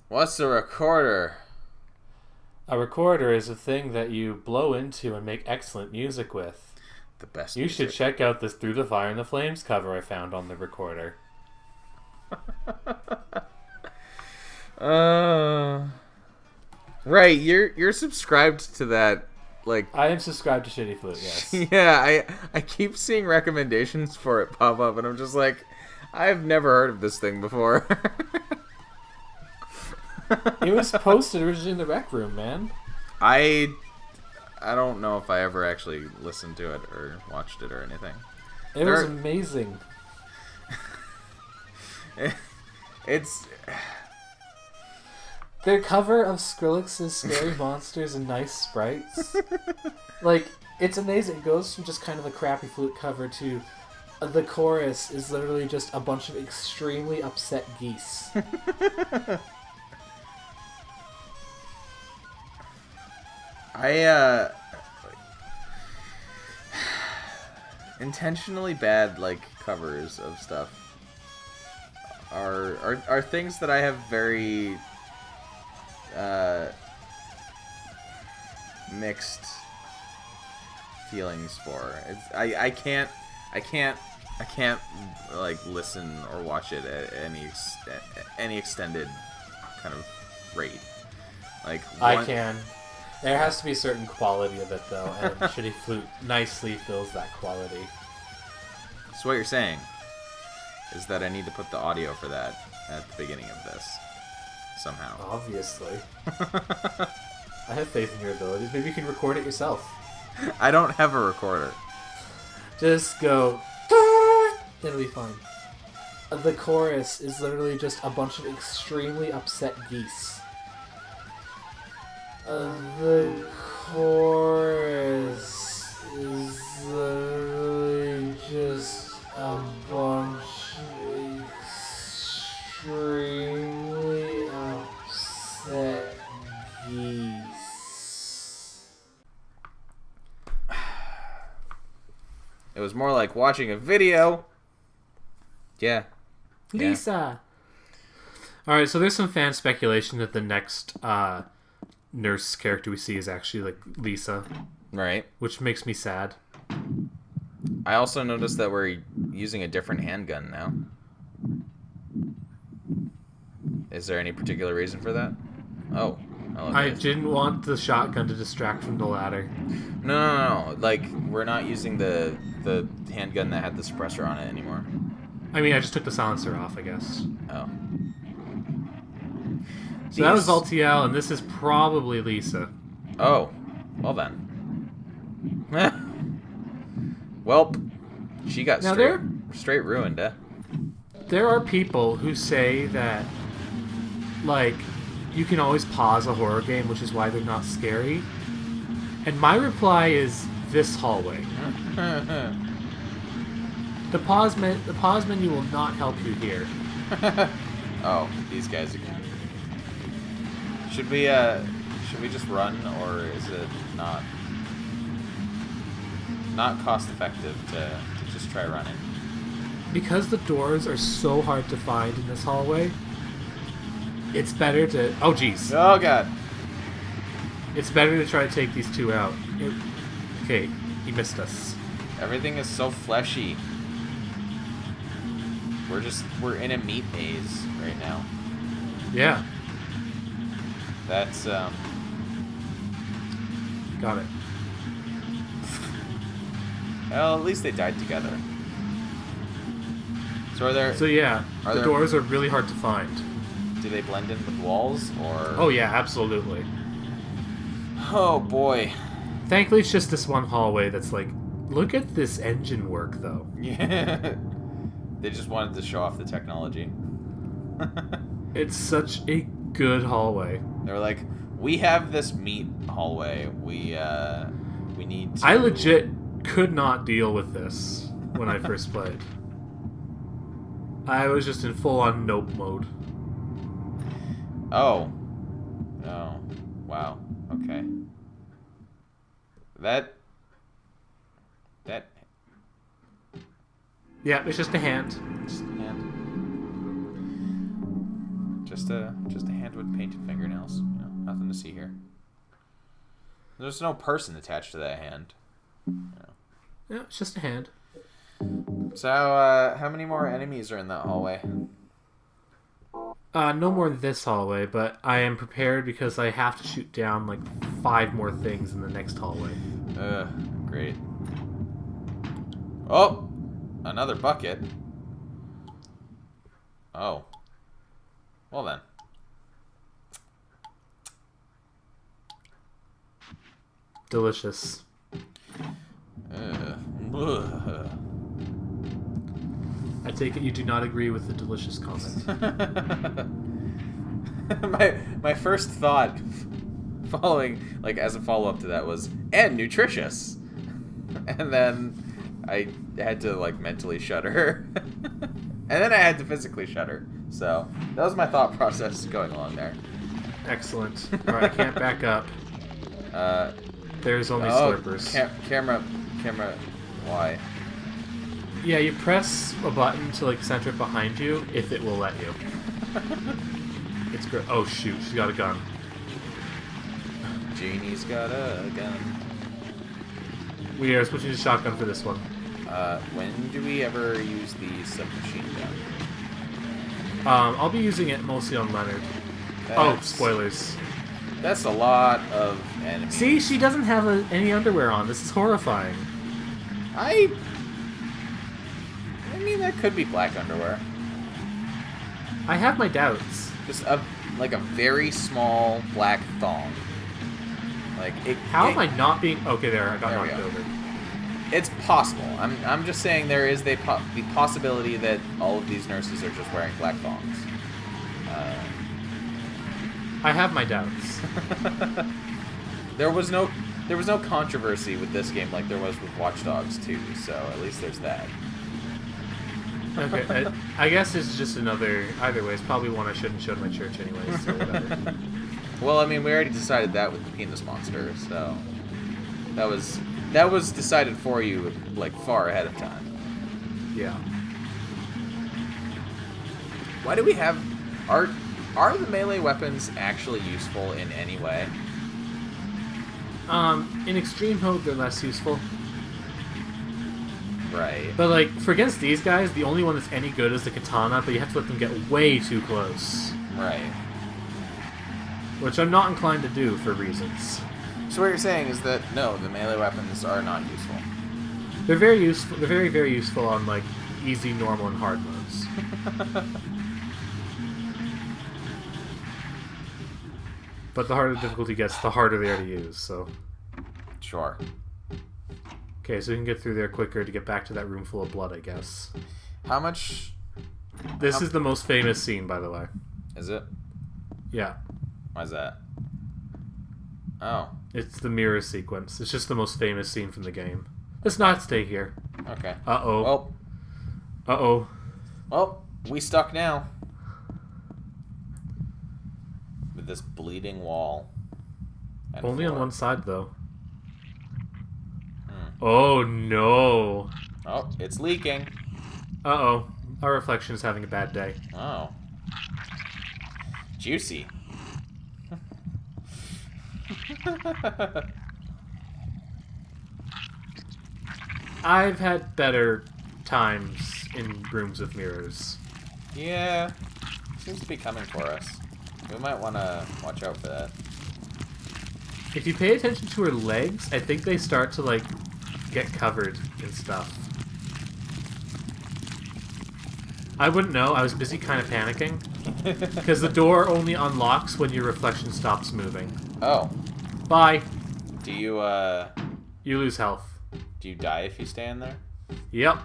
What's a recorder? A recorder is a thing that you blow into and make excellent music with. The best You should music. check out this Through the Fire and the Flames cover I found on the recorder. Uh, right. You're subscribed to that. Like, I am subscribed to Shittyflute, yes. yeah. I keep seeing recommendations for it pop up, and I'm just like, I've never heard of this thing before. It was posted originally in the rec room, man. I don't know if I ever actually listened to it or watched it or anything. It was amazing. It's Their cover of Skrillex's Scary Monsters and Nice Sprites. Like, it's amazing. It goes from just kind of a crappy flute cover to the chorus is literally just a bunch of extremely upset geese. I intentionally bad like covers of stuff are things that I have very mixed feelings for. I can't like listen or watch it at any extended kind of rate. Like I can. There has to be a certain quality of it, though, and Shittyflute nicely fills that quality. So what you're saying is that I need to put the audio for that at the beginning of this somehow. Obviously. I have faith in your abilities. Maybe you can record it yourself. I don't have a recorder. Just go... It'll be fine. The chorus is literally just a bunch of extremely upset geese. The chorus is literally just a bunch of extremely upset geese. It was more like watching a video. Yeah. Lisa! Alright, so there's some fan speculation that the next nurse character we see is actually like Lisa, Right. which makes me sad. I also noticed that we're using a different handgun now. Is there any particular reason for that? Oh. I didn't want the shotgun to distract from the ladder. No. Like, we're not using the handgun that had the suppressor on it anymore. I mean, I just took the silencer off, I guess. Oh. So that was Valtiel, and this is probably Lisa. Oh. Well then. Welp. She got Now straight ruined, eh? There are people who say that, like, you can always pause a horror game, which is why they're not scary. And my reply is this hallway. The pause menu will not help you here. Oh, these guys again. Should we just run, or is it not cost effective to just try running? Because the doors are so hard to find in this hallway, it's better to... Oh, jeez. Oh, God. It's better to try to take these two out. Okay, he missed us. Everything is so fleshy. We're in a meat maze right now. Yeah, That's, got it. well, at least they died together. So The doors are really hard to find. do they blend in with walls, or? Oh, yeah, absolutely. Oh, boy. Thankfully, it's just this one hallway that's like, look at this engine work, though. Yeah. They just wanted to show off the technology. It's such a good hallway. They were like, we have this meat hallway. We need to... I legit could not deal with this when I first played. I was just in full-on nope mode. Oh. Oh. Wow. Okay. That... Yeah, it's just a hand. Just Just a hand with painted fingernails. You know, nothing to see here. There's no person attached to that hand. You know. Yeah, it's just a hand. So, how many more enemies are in that hallway? No more in this hallway, but I am prepared because I have to shoot down like 5 more things in the next hallway. Great. Oh! Another bucket. Oh. Well then. Delicious. I take it you do not agree with the delicious comment. my first thought following, like, as a follow-up to that was, and nutritious. And then I had to, like, mentally shudder. And then I had to physically shudder. So, that was my thought process going along there. Excellent. Alright, I can't back up. There's only slurpers. Camera, why? Yeah, you press a button to like center it behind you if it will let you. It's great. Oh shoot, she's got a gun. Janie's got a gun. We are switching to shotgun for this one. When do we ever use the submachine gun? I'll be using it mostly on Leonard. Spoilers. That's a lot of enemies. See, she doesn't have any underwear on. This is horrifying. I mean, that could be black underwear. I have my doubts. Just a very small black thong. Like it. How am I not being? Okay, there. I got knocked over. It's possible. I'm just saying there is the possibility that all of these nurses are just wearing black thongs. I have my doubts. There was no controversy with this game like there was with Watch Dogs 2, so at least there's that. Okay, I guess it's just another. Either way, it's probably one I shouldn't show to my church anyways. So whatever. Well, I mean, we already decided that with the penis monster, so that was decided for you like far ahead of time. Yeah. Why do we have are the melee weapons actually useful in any way? In extreme mode, they're less useful. Right. But, like, for against these guys, the only one that's any good is the katana, but you have to let them get way too close. Right. Which I'm not inclined to do for reasons. So what you're saying is that, no, the melee weapons are not useful. They're very useful. They're very, very useful on, like, easy, normal, and hard modes. But the harder the difficulty gets, the harder they are to use, so... Sure. Okay, so we can get through there quicker to get back to that room full of blood, I guess. How much... This is the most famous scene, by the way. Is it? Yeah. Why's that? Oh. It's the mirror sequence. It's just the most famous scene from the game. Let's not stay here. Okay. Uh-oh. Well. Uh-oh. Well, we stuck now. With this bleeding wall. Only on one side, though. Oh, no. Oh, it's leaking. Uh-oh. Our reflection is having a bad day. Oh. Juicy. I've had better times in rooms with mirrors. Yeah. Seems to be coming for us. We might want to watch out for that. If you pay attention to her legs, I think they start to, like, get covered in stuff. I wouldn't know. I was busy kind of panicking. Because the door only unlocks when your reflection stops moving. Oh. Bye. Do you, You lose health. Do you die if you stay in there? Yep.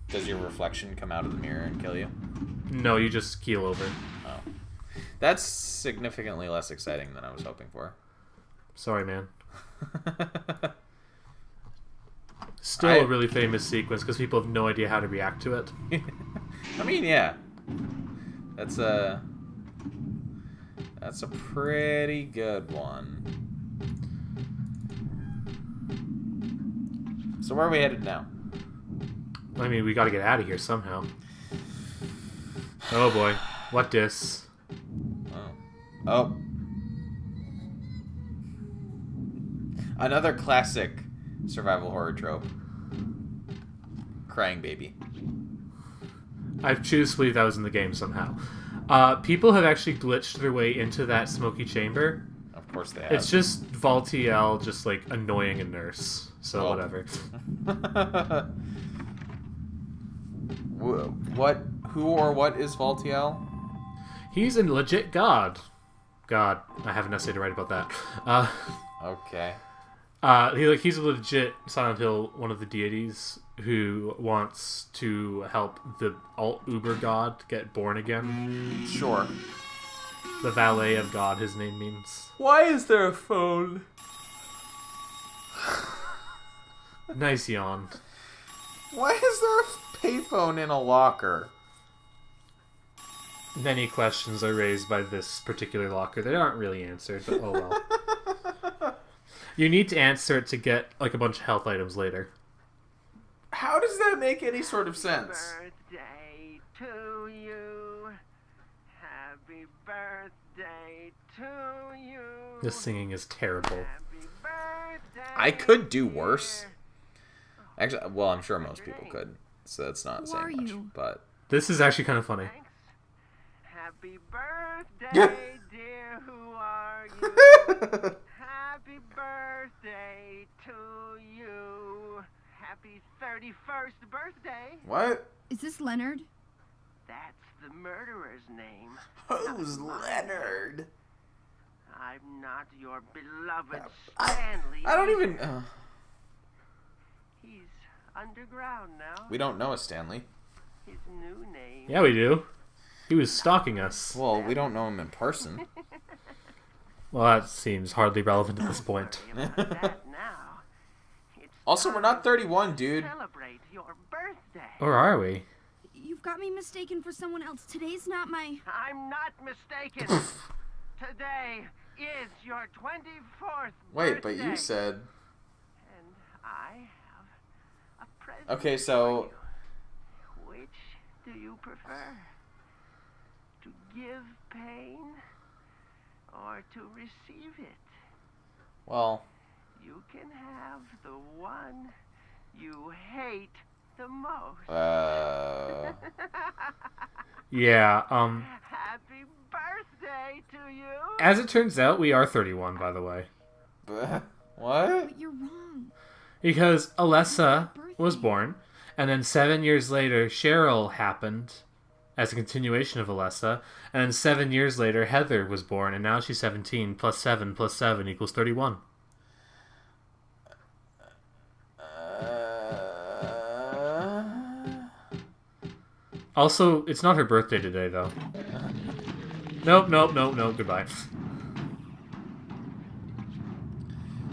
Does your reflection come out of the mirror and kill you? No, you just keel over. Oh. That's significantly less exciting than I was hoping for. Sorry, man. Still a really famous sequence because people have no idea how to react to it. I mean, yeah. That's a pretty good one. So where are we headed now? I mean, we gotta get out of here somehow. Oh boy. What dis? Oh. Another classic survival horror trope. Crying baby. I choose to believe that was in the game somehow. People have actually glitched their way into that smoky chamber. Of course they have. It's just Valtiel just, like, annoying a nurse. So, whatever. What? Who or what is Valtiel? He's a legit god. God, I have an essay to write about that. Okay. He's a legit Silent Hill, one of the deities who wants to help the alt-uber god get born again. Sure. The valet of God, his name means. Why is there a phone? Nice yawn. Why is there a payphone in a locker? Many questions are raised by this particular locker that aren't really answered, but oh well. You need to answer it to get, like, a bunch of health items later. How does that make any sort of sense? Birthday to you. Happy birthday to you. This singing is terrible. Happy birthday. I could do worse. Actually, well, I'm sure most people could, so that's not Who are saying much. you? But This is actually kind of funny. Thanks. Happy birthday, dear. Who are you? Happy birthday to you. Happy 31st birthday. what? Is this Leonard? That's the murderer's name. Who's Leonard? I'm not your beloved Stanley. I don't even. He's underground now. We don't know a Stanley. His new name. Yeah, we do. He was stalking us. Well, we don't know him in person. Well, that seems hardly relevant at this point. Worry about that now. It's Also, we're not 31, dude. celebrate your birthday. Or are we? You've got me mistaken for someone else. Today's not my... I'm not mistaken. Today is your 24th Wait, but birthday. you said. And I have a present Okay, so. for you. Which do you prefer? To give pain or to receive it? Well. You can have the one you hate the most. Yeah, Happy birthday to you. as it turns out, we are 31, by the way. What? But you're wrong. Because Alessa was born, and then 7 years later, Cheryl happened as a continuation of Alessa, and then 7 years later, Heather was born, and now she's 17, plus 7 equals 31. Also, it's not her birthday today, though. Nope, goodbye.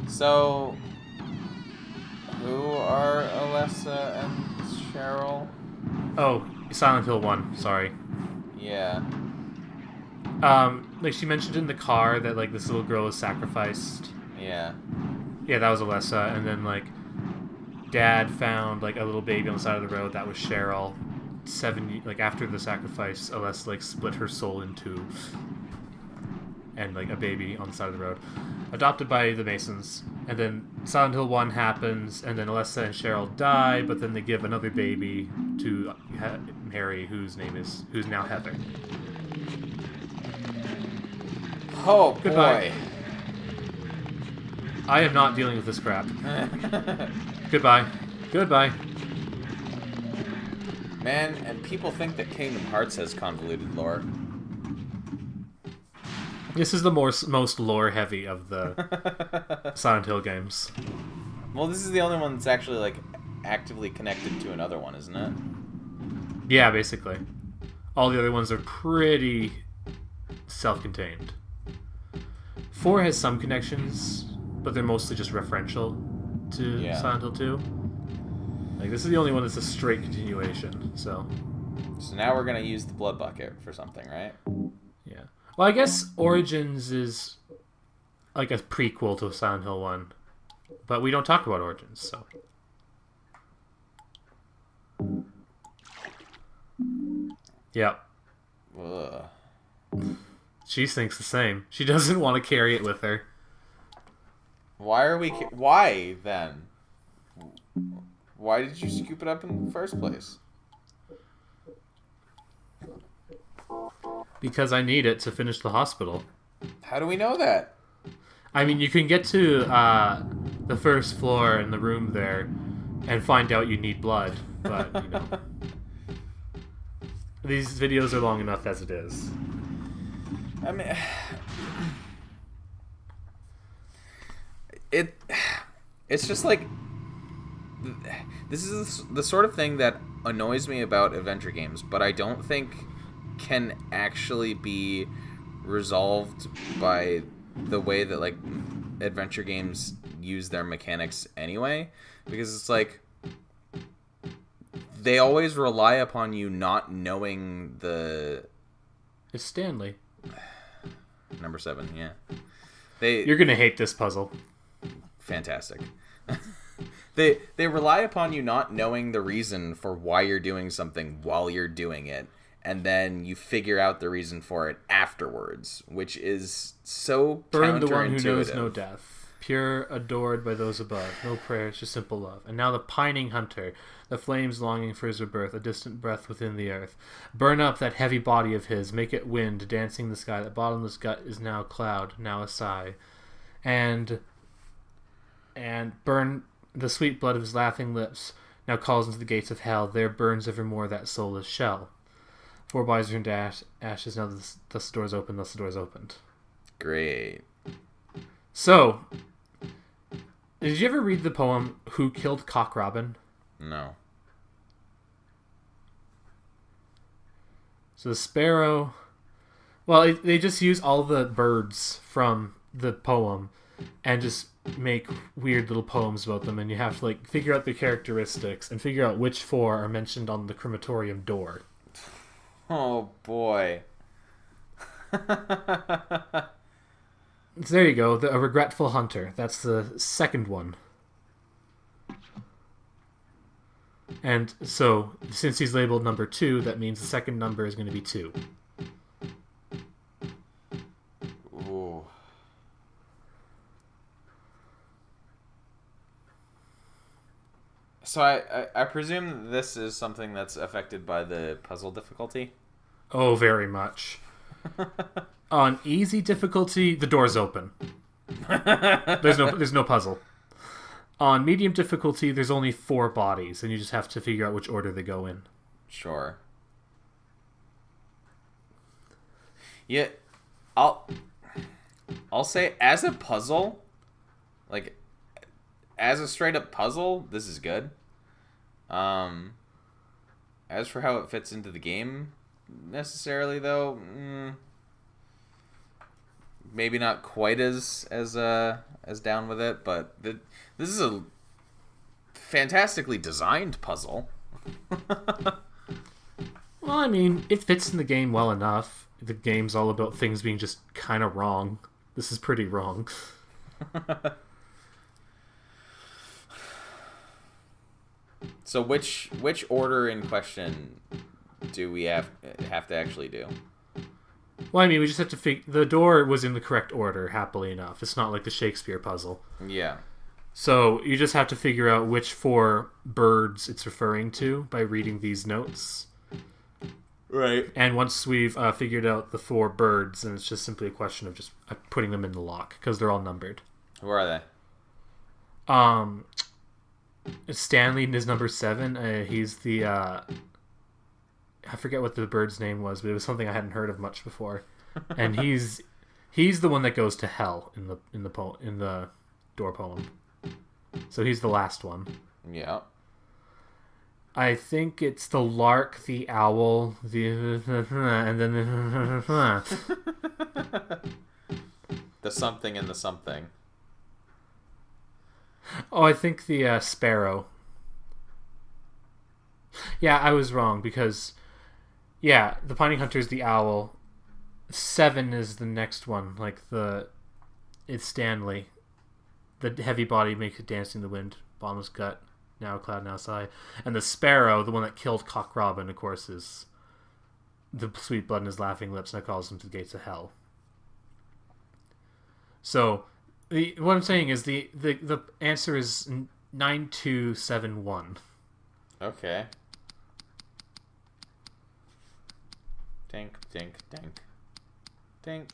So. Who are Alessa and Cheryl? Oh, Silent Hill 1, sorry. Yeah. Like, she mentioned in the car that, like, this little girl was sacrificed. Yeah. Yeah, that was Alessa, and then, like, Dad found, like, a little baby on the side of the road. That was Cheryl. After the sacrifice, Alessa, like, split her soul in two. And, like, a baby on the side of the road. Adopted by the Masons. And then Silent Hill 1 happens, and then Alessa and Cheryl die, but then they give another baby to Harry, whose now Heather. Oh, Goodbye. boy. I am not dealing with this crap. Goodbye. Goodbye. Man, and people think that Kingdom Hearts has convoluted lore. This is the most lore-heavy of the Silent Hill games. Well, this is the only one that's actually, like, actively connected to another one, isn't it? Yeah, basically. All the other ones are pretty self-contained. 4 has some connections, but they're mostly just referential to Silent Hill 2. Like, this is the only one that's a straight continuation, so... So now we're gonna use the blood bucket for something, right? Yeah. Well, I guess Origins is like a prequel to Silent Hill 1. But we don't talk about Origins, so... Yep. Ugh. She thinks the same. She doesn't want to carry it with her. Why then? Why did you scoop it up in the first place? Because I need it to finish the hospital. How do we know that? I mean, you can get to the first floor in the room there and find out you need blood, but, you know. These videos are long enough as it is. I mean... It's just like... This is the sort of thing that annoys me about adventure games, but I don't think can actually be resolved by the way that, like, adventure games use their mechanics anyway. Because it's like... They always rely upon you not knowing the... It's Stanley. Number 7, yeah. You're gonna hate this puzzle. Fantastic. They rely upon you not knowing the reason for why you're doing something while you're doing it, and then you figure out the reason for it afterwards, which is so Burn counterintuitive. the one who knows no death, pure, adored by those above, no prayers, just simple love. And now the pining hunter, the flames longing for his rebirth, a distant breath within the earth. Burn up that heavy body of his, make it wind, dancing the sky. That bottomless gut is now cloud, now a sigh. And burn the sweet blood of his laughing lips, now calls into the gates of hell. There burns evermore that soulless shell. 4 bodies are into ashes, now thus the door's open, thus the door's opened. Great. So, did you ever read the poem Who Killed Cock Robin? No. So the sparrow... Well, they just use all the birds from the poem and just make weird little poems about them, and you have to, like, figure out the characteristics and figure out which 4 are mentioned on the crematorium door. Oh, boy. So there you go, a regretful hunter. That's the second one. And so, since he's labeled number 2, that means the second number is going to be 2. Ooh. So I presume this is something that's affected by the puzzle difficulty? Oh, very much. On easy difficulty, the door's open. There's no puzzle. On medium difficulty, there's only 4 bodies, and you just have to figure out which order they go in. Sure. Yeah, I'll say as a puzzle, like as a straight up puzzle, this is good. As for how it fits into the game, necessarily though, maybe not quite as down with it, but this is a fantastically designed puzzle. Well, I mean, it fits in the game well enough. The game's all about things being just kind of wrong. This is pretty wrong. So which order in question do we have to actually do? Well, I mean, we just have to figure... The door was in the correct order, happily enough. It's not like the Shakespeare puzzle. Yeah. So you just have to figure out which 4 birds it's referring to by reading these notes. Right. And once we've figured out the 4 birds, then it's just simply a question of just putting them in the lock, because they're all numbered. Who are they? Stanley is number 7. He's the... I forget what the bird's name was, but it was something I hadn't heard of much before. And he's the one that goes to hell in the door poem. So he's the last one. Yeah. I think it's the lark, the owl, and then the something and the something. Oh, I think the sparrow. Yeah, I was wrong because the Pining Hunter is the owl. 7 is the next one, it's Stanley. The heavy body makes it dance in the wind. Bottomless gut, now a cloud, now a sigh. And the sparrow, the one that killed Cock Robin, of course, is the sweet blood in his laughing lips, and that calls him to the gates of hell. So, what I'm saying is the answer is 9271. Okay. Tink, tink, tink. Tink.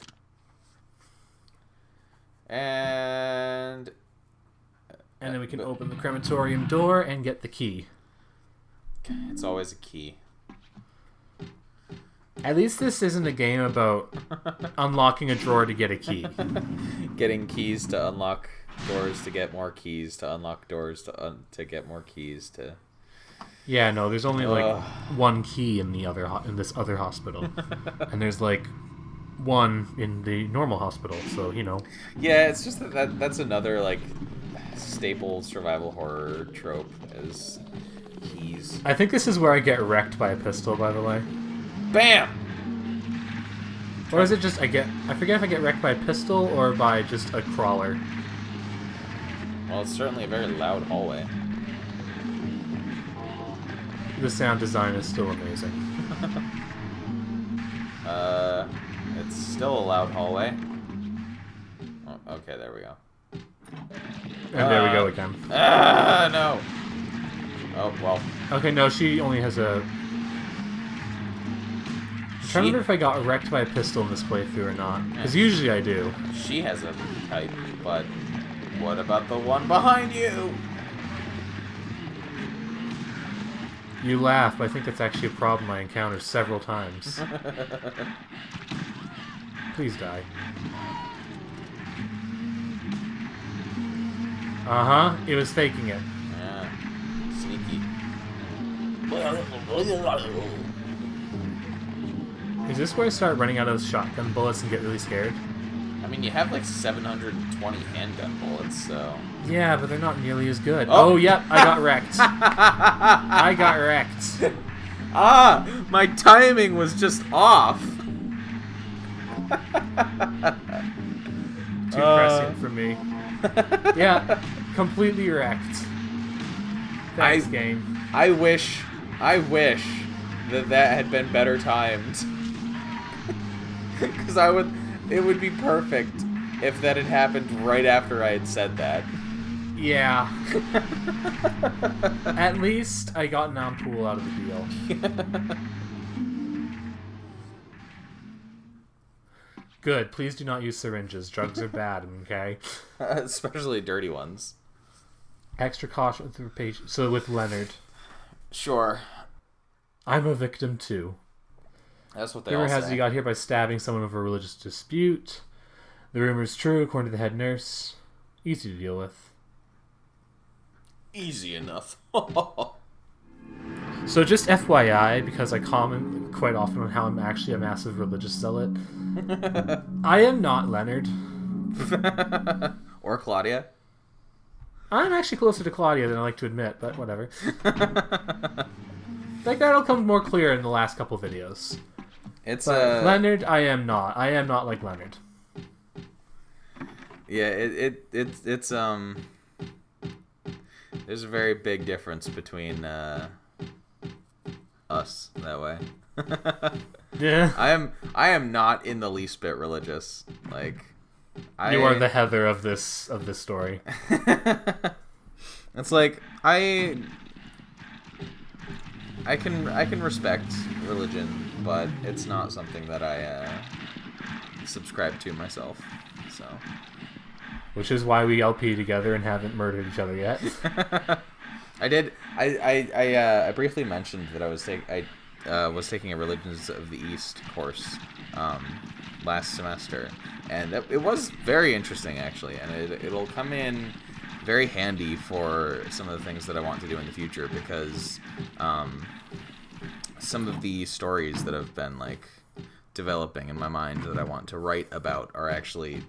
And then we can open the crematorium door and get the key. it's always a key. At least this isn't a game about unlocking a drawer to get a key. Getting keys to unlock doors to get more keys to unlock doors to get more keys to. Yeah, no, there's only like one key in the other in this other hospital, and there's like one in the normal hospital. So Yeah, it's just that's another like staple survival horror trope is keys. I think this is where I get wrecked by a pistol, by the way. Bam! Or is it just I forget if I get wrecked by a pistol or by just a crawler. Well, it's certainly a very loud hallway. The sound design is still amazing. It's still a loud hallway. Oh, okay, there we go. And there we go again. No! Oh, well. Okay, no, she only has a... I'm trying to remember if I got wrecked by a pistol in this playthrough or not. Because usually I do. She has a type, but what about the one behind you? You laugh, but I think that's actually a problem I encountered several times. Please die. Uh-huh, it was faking it. Yeah. Sneaky. Is this where I start running out of shotgun bullets and get really scared? I mean, you have like 720 handgun bullets, so... Yeah, but they're not nearly as good. Oh. Oh yep, I got wrecked. I got wrecked. My timing was just off. Too pressing for me. Yeah, completely wrecked. Thanks, game. I wish that had been better timed. Because it would be perfect if that had happened right after I had said that. Yeah. At least I got an ampoule out of the deal. Good. Please do not use syringes. Drugs are bad, okay? Especially dirty ones. Extra caution with the patient. So with Leonard. Sure. I'm a victim too. That's what they all Rumor has say. it he got here by stabbing someone over a religious dispute. The rumor is true, according to the head nurse. Easy to deal with. Easy enough. So just FYI, because I comment quite often on how I'm actually a massive religious zealot, I am not Leonard. Or Claudia. I'm actually closer to Claudia than I like to admit, but whatever. Like, that'll come more clear in the last couple videos. It's Leonard, I am not. I am not like Leonard. Yeah, it's there's a very big difference between us that way. Yeah. I am not in the least bit religious. Like You are the Heather of this story. It's like I can respect religion, but it's not something that I subscribe to myself. So, which is why we LP together and haven't murdered each other yet. I did. I briefly mentioned that I was taking a Religions of the East course last semester, and it was very interesting actually, and it'll come in very handy for some of the things that I want to do in the future, because some of the stories that have been like developing in my mind that I want to write about are actually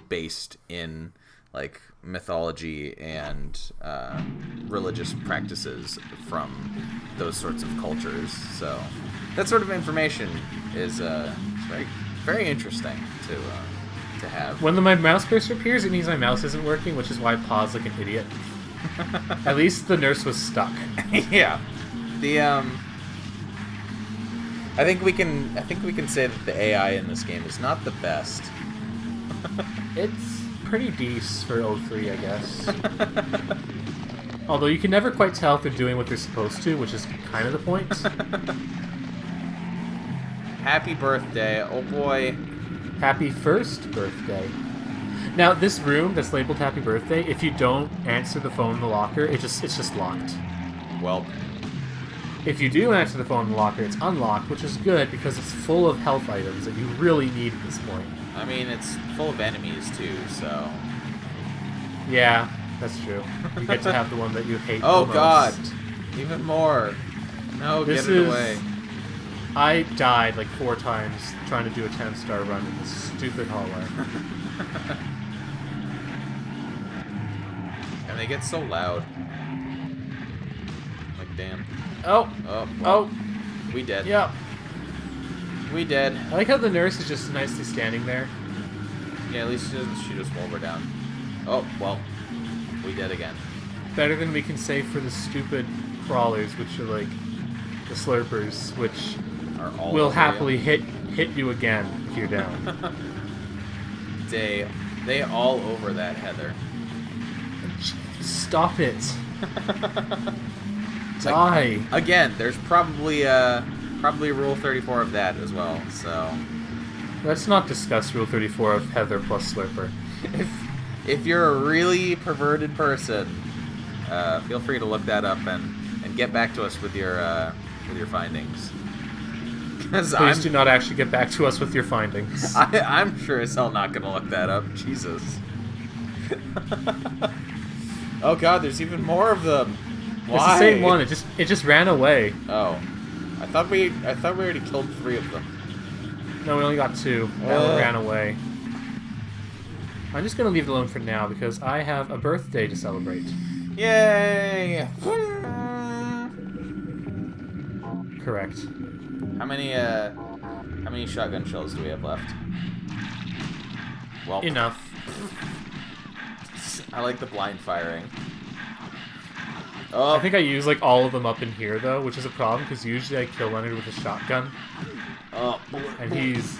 based in like mythology and religious practices from those sorts of cultures. So that sort of information is very, very interesting to have. When my mouse cursor appears, it means my mouse isn't working, which is why I pause like an idiot. At least the nurse was stuck. Yeah. The I think we can say that the AI in this game is not the best. pretty decent for O3, I guess. Although you can never quite tell if they're doing what they're supposed to, which is kind of the point. Happy birthday. Oh boy. Happy first birthday. Now, this room that's labeled Happy Birthday, if you don't answer the phone in the locker, it's just locked. Well, If you do answer the phone in the locker, it's unlocked, which is good because it's full of health items that you really need at this point. I mean, it's full of enemies too, so... Yeah, that's true. You get to have the one that you hate Oh the most. god! Even more! No, This get it is- away. I died like 4 times trying to do a 10-star run in this stupid hallway. And they get so loud. Like, damn. Oh! Oh, well, Oh! we dead. Yeah. We dead. I like how the nurse is just nicely standing there. Yeah, at least she doesn't shoot us while we're down. Oh, well, we dead again. Better than we can say for the stupid crawlers, which are like the slurpers, which Are all will over happily you. hit you again if you're down. They all over that, Heather. Stop it. Die. Again, there's probably Rule 34 of that as well, so... Let's not discuss Rule 34 of Heather plus Slurper. If you're a really perverted person, feel free to look that up and get back to us with your findings. Because Please do not actually get back to us with your findings. I'm sure as hell not gonna look that up. Jesus. Oh god, there's even more of them. Why? It's the same one. It just ran away. Oh, I thought we already killed 3 of them. No, we only got 2. That one ran away. I'm just gonna leave it alone for now because I have a birthday to celebrate. Yay! Correct. How many shotgun shells do we have left? Well, Enough. I like the blind firing. Oh, I think I use like all of them up in here though, which is a problem because usually I kill Leonard with a shotgun, oh, and he's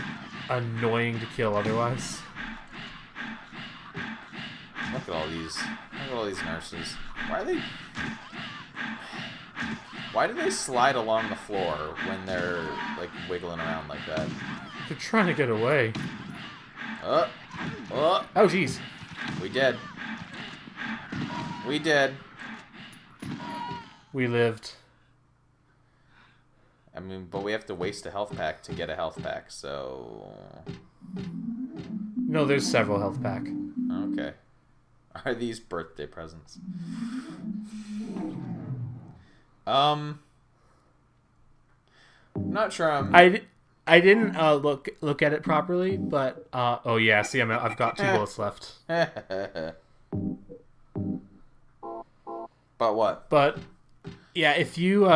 annoying to kill otherwise. Look at all these nurses. Why do they slide along the floor when they're like wiggling around like that? They're trying to get away. Oh, Oh jeez. we dead. We dead. We lived. I mean, but we have to waste a health pack to get a health pack, so... No, there's several health pack. Okay. Are these birthday presents? Not sure I didn't look at it properly, but oh yeah, see I've got 2 bullets left. But what? But yeah, if you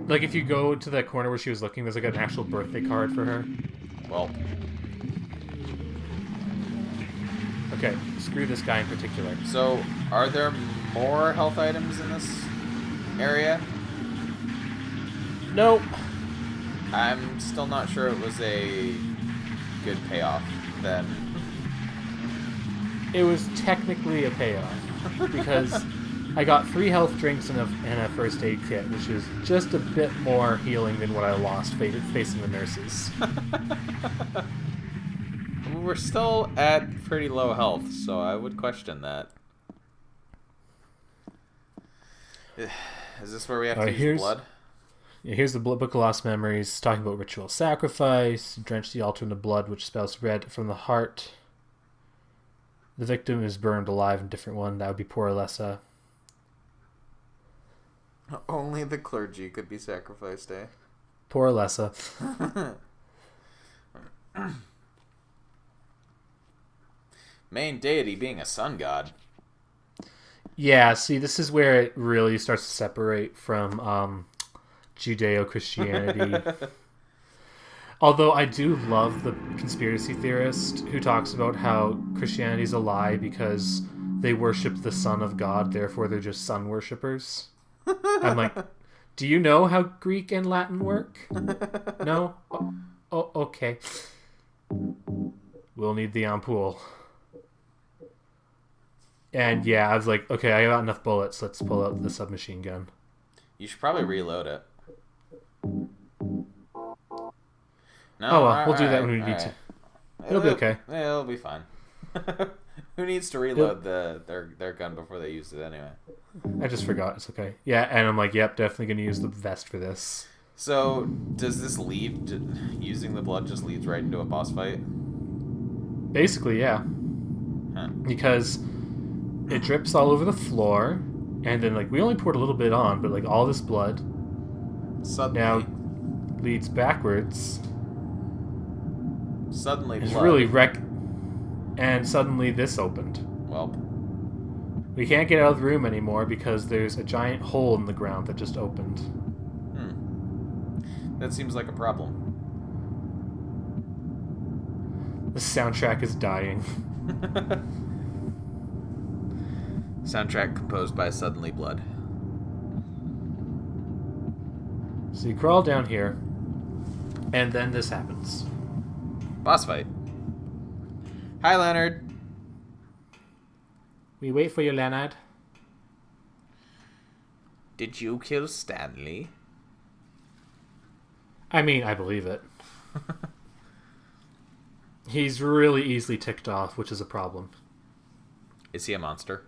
if you go to the corner where she was looking, there's like an actual birthday card for her. Well, Okay, screw this guy in particular. so are there more health items in this area? Nope. I'm still not sure it was a good payoff then. It was technically a payoff because I got 3 health drinks and a first aid kit, which is just a bit more healing than what I lost facing the nurses. We're still at pretty low health, so I would question that. Is this where we have to use blood? Yeah, here's the Book of Lost Memories, talking about ritual sacrifice. Drench the altar in the blood, which spells red from the heart. The victim is burned alive in a different one. That would be poor Alessa. Only the clergy could be sacrificed, eh? Poor Alessa. Main deity being a sun god. Yeah, see, this is where it really starts to separate from Judeo-Christianity. Although I do love the conspiracy theorist who talks about how Christianity's a lie because they worship the Son of God, therefore they're just sun worshippers. I'm like, do you know how Greek and Latin work? No? Oh, okay. We'll need the ampoule. And yeah, I was like, okay, I got enough bullets. Let's pull out the submachine gun. You should probably reload it. No, Oh well, we'll do that when we need to. It'll be okay. It'll be fine. Who needs to reload their gun before they use it anyway? I just forgot. It's okay. Yeah, and I'm like, yep, definitely gonna use the vest for this. So, does this using the blood just leads right into a boss fight? Basically, yeah. Huh. Because it drips all over the floor, and then like we only poured a little bit on, but like all this blood Suddenly, now leads backwards. Suddenly, It's blood. really and suddenly this opened. Well, We can't get out of the room anymore because there's a giant hole in the ground that just opened. that seems like a problem. The soundtrack is dying. Soundtrack composed by Suddenly Blood. So you crawl down here, and then this happens. Boss fight. Hi, Leonard. We wait for you, Leonard. Did you kill Stanley? I mean, I believe it. He's really easily ticked off, which is a problem. Is he a monster?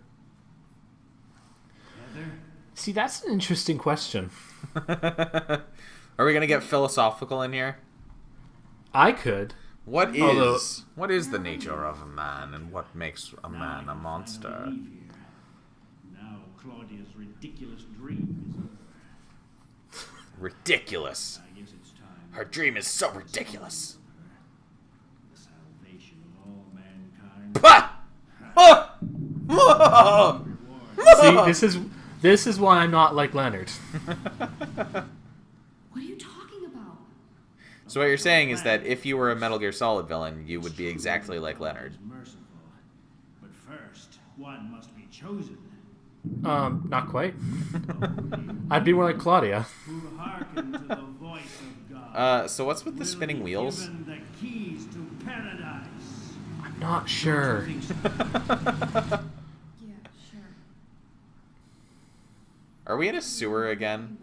See, that's an interesting question. Are we gonna get philosophical in here? I could. What Although- is the nature of a man, and what makes a man a monster? Now Claudia's ridiculous dream is over. Ridiculous. I guess it's time. Her dream is so ridiculous. The salvation of all mankind. Ah! Ah! See, this is why I'm not like Leonard. What are you talking about? So what you're saying is that if you were a Metal Gear Solid villain, you would be exactly like Leonard. Merciful. But first, one must be chosen. Not quite. I'd be more like Claudia. Who hearken to the voice of God. So what's with the spinning Will be wheels? given the keys to paradise. I'm not sure. Don't you think so? Yeah, sure. Are we in a sewer again,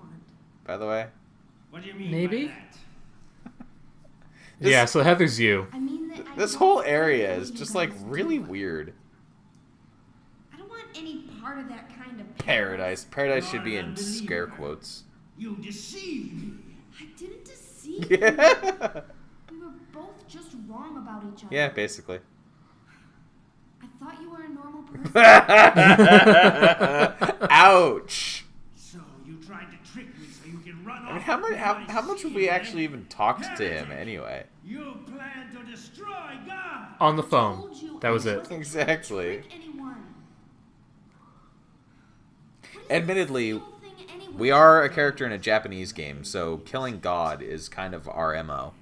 by the way? What do you mean Maybe? by that? Yeah, so Heather's you. I mean that This whole area is just like really weird. I don't want any part of that kind of Paradise. Paradise should be in scare quotes. You deceived me. I didn't deceive you. Yeah. We were both just wrong about each other. Yeah, basically. I thought you were a normal person. Ouch. So you tried to trick me so you can run I mean, off. how much? with How, my how much have we secret? actually even talked to him anyway? You plan to destroy God. On the phone. Told you That was I it. wasn't Exactly. trying to trick anyone. What is Admittedly, this whole thing anyway? we are a character in a Japanese game, so killing God is kind of our MO.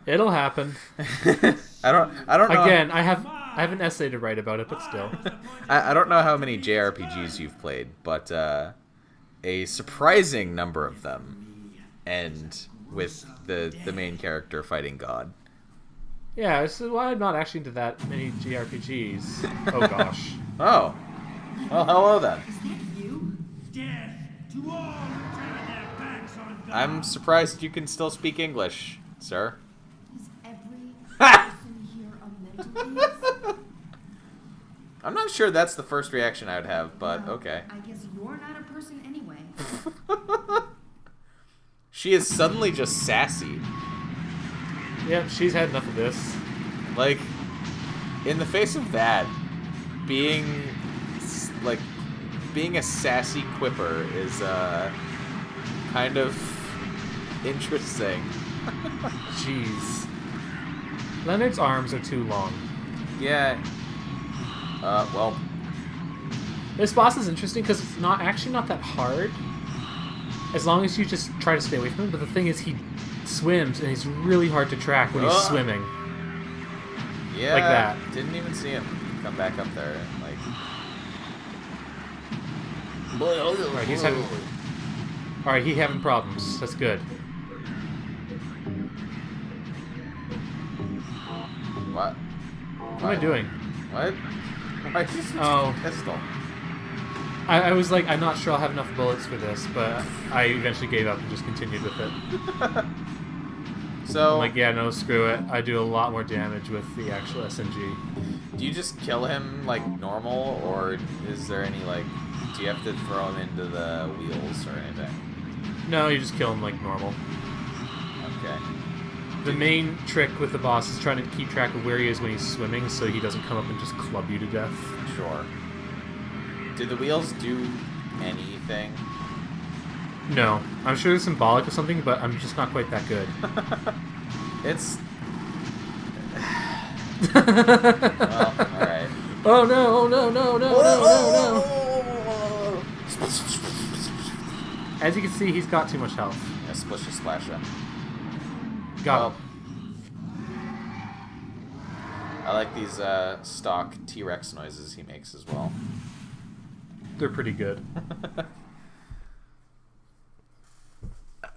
It'll happen. I don't know. Again, I have an essay to write about it, but still. I don't know how many JRPGs you've played, but a surprising number of them end with the main character fighting God. Yeah, so why I'm not actually into that many JRPGs. Oh gosh. Oh. Well, hello then. Is that you? Death to all who turn their backs on God. I'm surprised you can still speak English, sir. Is every person here a mental case? I'm not sure that's the first reaction I would have, but Well, okay. I guess you're not a person anyway. She is suddenly just sassy. Yep, she's had enough of this. Like, in the face of that, being a sassy quipper is kind of interesting. Jeez. Leonard's arms are too long. Yeah. Well, This boss is interesting because it's not that hard. As long as you just try to stay away from him. But the thing is, he swims and he's really hard to track when he's Ugh. swimming. yeah. Like that. Didn't even see him come back up there. And, like. Alright, he's having problems. That's good. What? What am I doing? What? Why did you switch Oh. to pistol? I was like, I'm not sure I'll have enough bullets for this, but I eventually gave up and just continued with it. So, I'm like, yeah, no, screw it. I do a lot more damage with the actual SMG. do you just kill him like normal, or is there any like, do you have to throw him into the wheels or anything? No, you just kill him like normal. Okay. The main trick with the boss is trying to keep track of where he is when he's swimming so he doesn't come up and just club you to death. Sure. Do the wheels do anything? No. I'm sure it's symbolic or something, but I'm just not quite that good. It's... well, alright. Oh no, oh no, no, no, no, no, no. As you can see, he's got too much health. Yeah, splisha splasha. Got him. I like these stock T-Rex noises he makes as well. They're pretty good.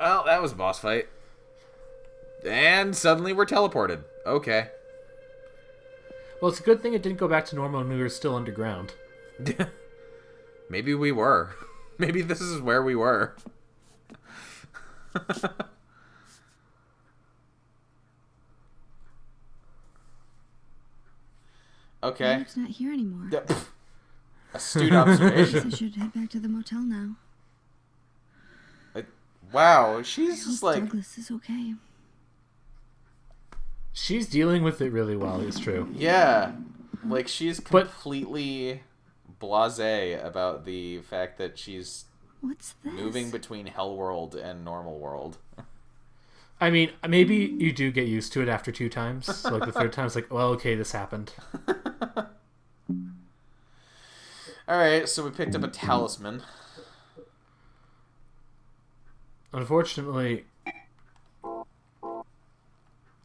Well, that was a boss fight. And suddenly we're teleported. Okay. Well, it's a good thing it didn't go back to normal and we were still underground. Maybe we were. Maybe this is where we were. Okay. Eric's not here anymore. Astute I observation. guess I should head back to the motel now. Wow, I she's hope just like... Douglas is okay. She's dealing with it really well, it's true. Yeah. Like, she's But- completely blasé about the fact that she's What's this? moving between Hell World and Normal World. I mean, maybe you do get used to it after 2 times. So, like, the 3rd time's like, well, okay, this happened. Alright, so we picked up a talisman. Unfortunately,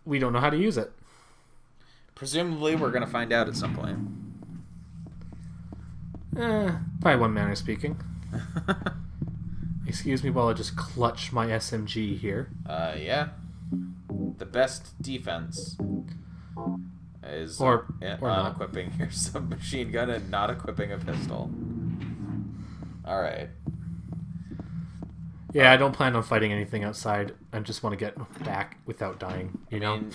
we don't know how to use it. Presumably, we're going to find out at some point. By one manner speaking. Excuse me while I just clutch my SMG here. Yeah. The best defense is Or on not. equipping your submachine gun and not equipping a pistol. Alright. Yeah, I don't plan on fighting anything outside. I just want to get back without dying, you know? I mean,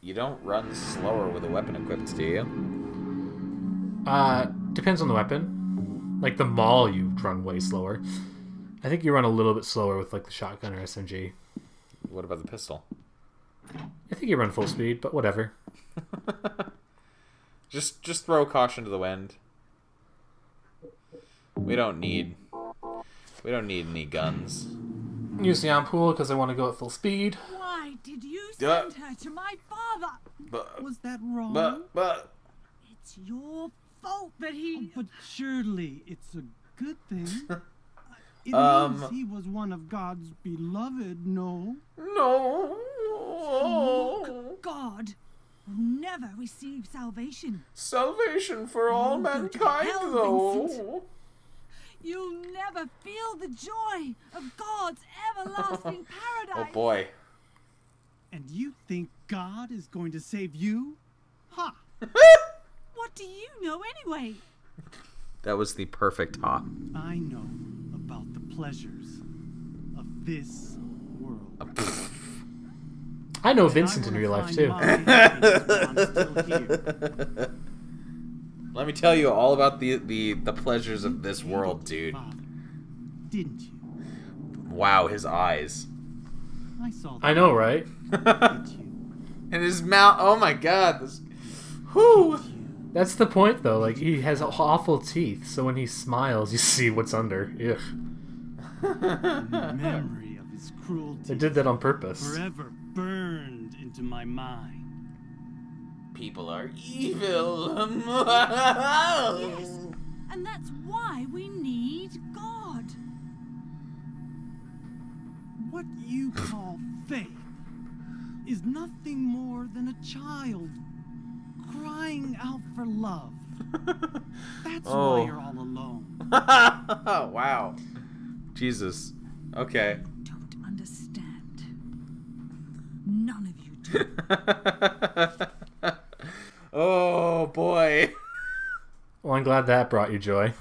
you don't run slower with a weapon equipped, do you? Depends on the weapon. Like the Maul, you run way slower. I think you run a little bit slower with like the shotgun or SMG. What about the pistol? I think you run full speed, but whatever. Just throw caution to the wind. We don't need any guns. Use the ampoule because I want to go at full speed. Why did you Yeah. send her to my father? But Was that wrong? but It's your fault that he... But surely it's a good thing. It Um, means he was one of God's beloved, no? no. Mock God will never receive salvation. Salvation for all You'll go to mankind, hell, though. Vincent. You'll never feel the joy of God's everlasting Oh paradise. boy. And you think God is going to save you? Ha! What do you know anyway? That was the perfect hop. I know about the pleasures of this world. I know And Vincent I in wanna real life find too. my happiness while I'm still here. Let me tell you all about the pleasures of this world, dude. Father, didn't you? Wow, his eyes. I saw that. I know, right? Did you? And his mouth. Oh my god. This. Whew. That's the point, though. Like, he has awful teeth, so when he smiles, you see what's under. Ugh. The memory of his cruelty They did that on purpose. forever burned into my mind. People are evil. Yes, and that's why we need God. What you call faith is nothing more than a child crying out for love. That's Oh. why you're all alone. Wow. Jesus. Okay. Don't understand. None of you do. Oh boy. Well, I'm glad that brought you joy.